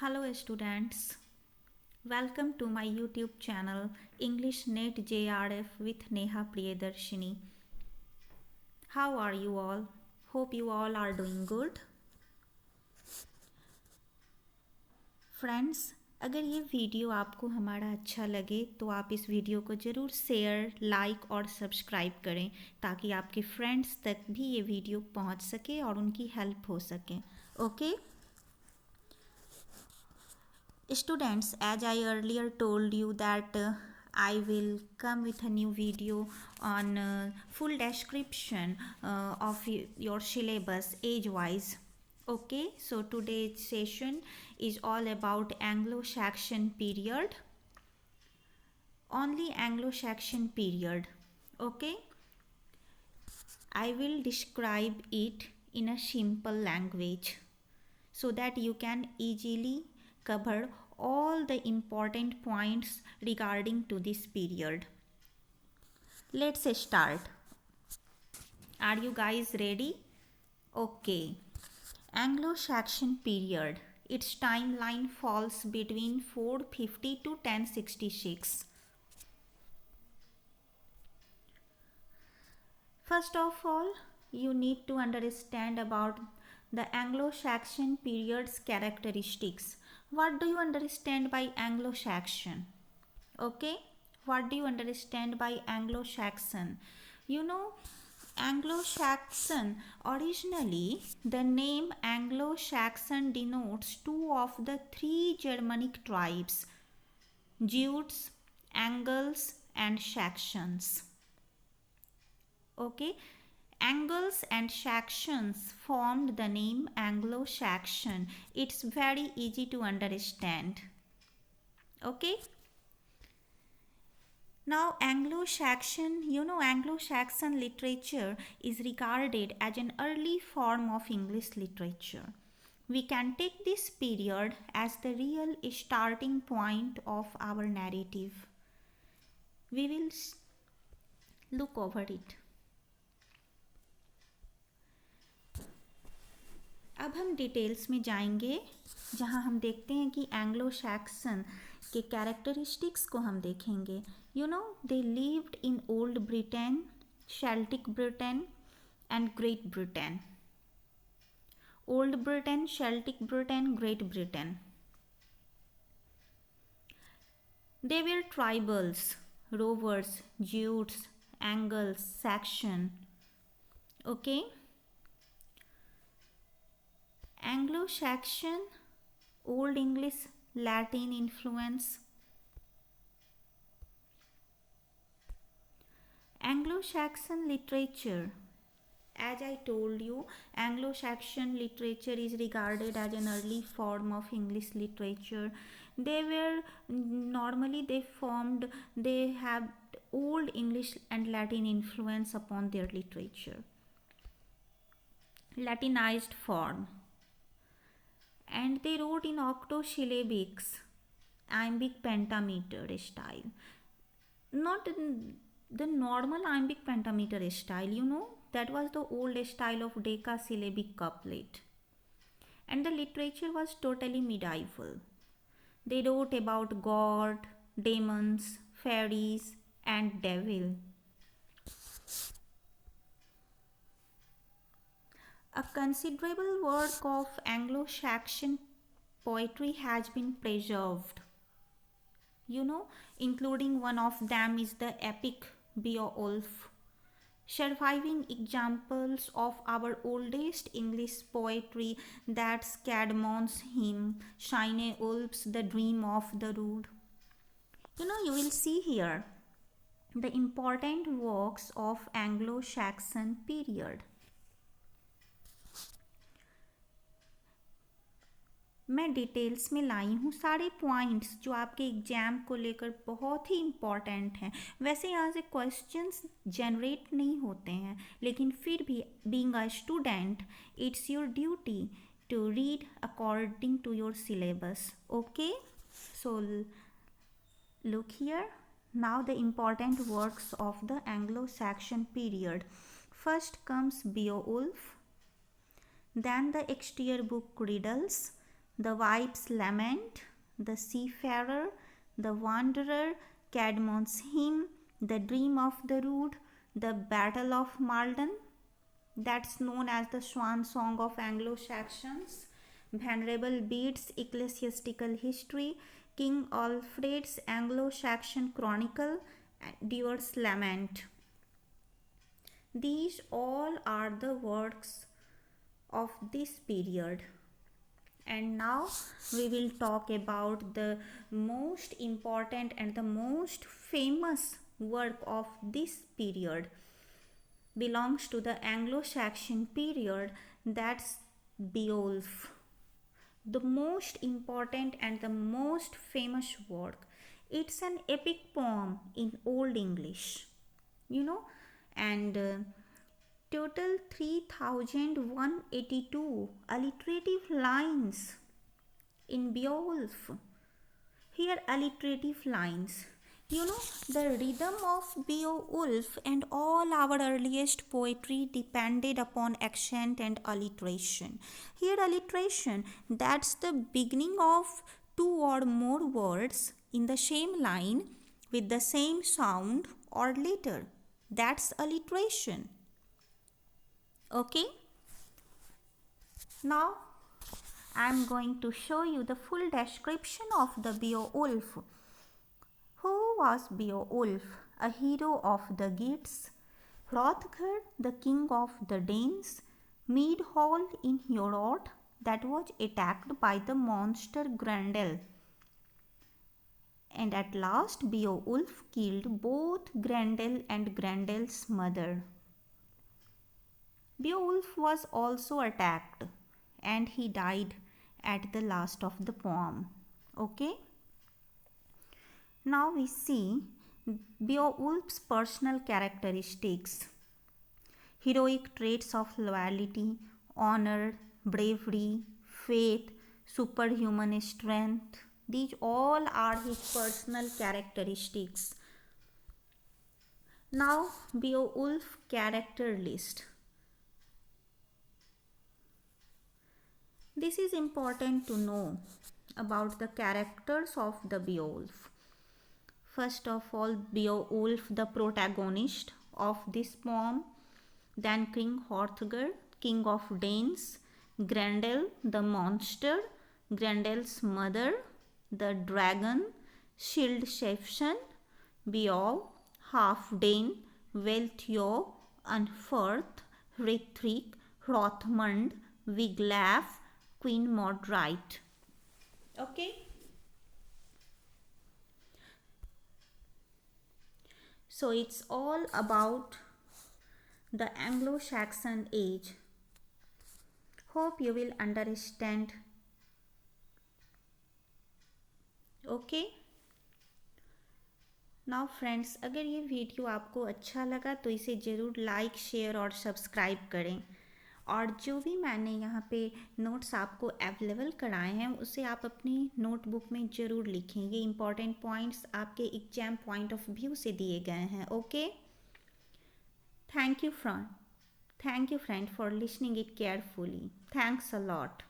Hello students, welcome to my YouTube channel English Net JRF with Neha Priyadarshini. How are you all? Hope you all are doing good. Friends, अगर ये video आपको हमारा अच्छा लगे तो आप इस वीडियो को ज़रूर शेयर, लाइक और सब्सक्राइब करें ताकि आपके फ्रेंड्स तक भी ये वीडियो पहुंच सके और उनकी हेल्प हो सके. Okay students, as I earlier told you that I will come with a new video on full description of your syllabus age wise. Okay, so today's session is all about Anglo-Saxon period, only Anglo-Saxon period. Okay, I will describe it in a simple language so that you can easily cover all the important points regarding to this period. Let's start. Are you guys ready? Okay. Anglo-Saxon period. Its timeline falls between 450 to 1066. First of all, you need to understand about the Anglo-Saxon period's characteristics. What do you understand by Anglo-Saxon? Okay, what do you understand by Anglo-Saxon? You know, Anglo-Saxon, originally the name Anglo-Saxon denotes two of the three Germanic tribes, Jutes, Angles and Saxons. Okay, Angles and Saxons formed the name Anglo-Saxon. It's very easy to understand. Okay. Now Anglo-Saxon, Anglo-Saxon literature is regarded as an early form of English literature. We can take this period as the real starting point of our narrative. We will look over it. अब हम details में जाएंगे जहां हम देखते हैं कि Anglo Saxon के कैरेक्टरिस्टिक्स को हम देखेंगे. They lived in old Britain, Celtic Britain and Great Britain. Old Britain, Celtic Britain, Great Britain. They were tribals, rovers, Jutes, Angles, Saxon. Okay. Anglo-Saxon, Old English, Latin influence. Anglo-Saxon literature. As I told you, Anglo-Saxon literature is regarded as an early form of English literature. They have Old English and Latin influence upon their literature. Latinized form. And they wrote in octosyllabics, iambic pentameter style. Not the normal iambic pentameter style, that was the old style of decasyllabic couplet. And the literature was totally medieval. They wrote about God, demons, fairies, and devil. A considerable work of Anglo-Saxon poetry has been preserved. Including one of them is the epic Beowulf. Surviving examples of our oldest English poetry, that's Caedmon's hymn, Shine Wolves, the Dream of the Rood. You will see here the important works of Anglo-Saxon period. मैं details में लाई हूँ सारे points जो आपके exam को लेकर बहुत ही important हैं. वैसे यहाँ से क्वेश्चंस जनरेट नहीं होते हैं, लेकिन फिर भी being a student it's your duty to read according to your syllabus. Okay, so look here. Now the important works of the Anglo-Saxon period. First comes Beowulf, then the exterior book Riddles, the wife's lament, the seafarer, the wanderer, Caedmon's hymn, the dream of the rood, the battle of Maldon, that's known as the swan song of Anglo-Saxons, Venerable Bede's ecclesiastical history, King Alfred's Anglo-Saxon chronicle, Dewar's lament. These all are the works of this period. And now we will talk about the most important and the most famous work of this period. Belongs to the Anglo-Saxon period, that's Beowulf. The most important and the most famous work. It's an epic poem in Old English, and total 3182 alliterative lines in Beowulf. Here alliterative lines. The rhythm of Beowulf and all our earliest poetry depended upon accent and alliteration. Here alliteration, that's the beginning of two or more words in the same line with the same sound or letter. That's alliteration. Okay? Now I am going to show you the full description of the Beowulf. Who was Beowulf? A hero of the Geats, Hrothgar, the king of the Danes, Meadhall in Heorot, that was attacked by the monster Grendel. And at last Beowulf killed both Grendel and Grendel's mother. Beowulf was also attacked and he died at the last of the poem. Okay? Now we see Beowulf's personal characteristics. Heroic traits of loyalty, honor, bravery, faith, superhuman strength. These all are his personal characteristics. Now Beowulf character list. This is important to know about the characters of the Beowulf. First of all, Beowulf, the protagonist of this poem, then King Hrothgar, king of Danes, Grendel, the monster, Grendel's mother, the dragon, Skildsæfsen, Beowulf, Halfdan, Wealhtheow, Unferth, Hrithrik, Hrothmund, Wiglaf, Queen Mordred. Okay? So it's all about the Anglo-Saxon age. Hope you will understand. Okay? Now friends, अगर ये video आपको अच्छा लगा तो इसे ज़रूर like, share और subscribe करें। और जो भी मैंने यहाँ पे नोट्स आपको अवेलेबल कराए हैं उसे आप अपनी नोटबुक में ज़रूर लिखें। ये इंपॉर्टेंट पॉइंट्स आपके एग्जाम पॉइंट ऑफ व्यू से दिए गए हैं। Okay, thank you friend for listening it carefully. Thanks a lot.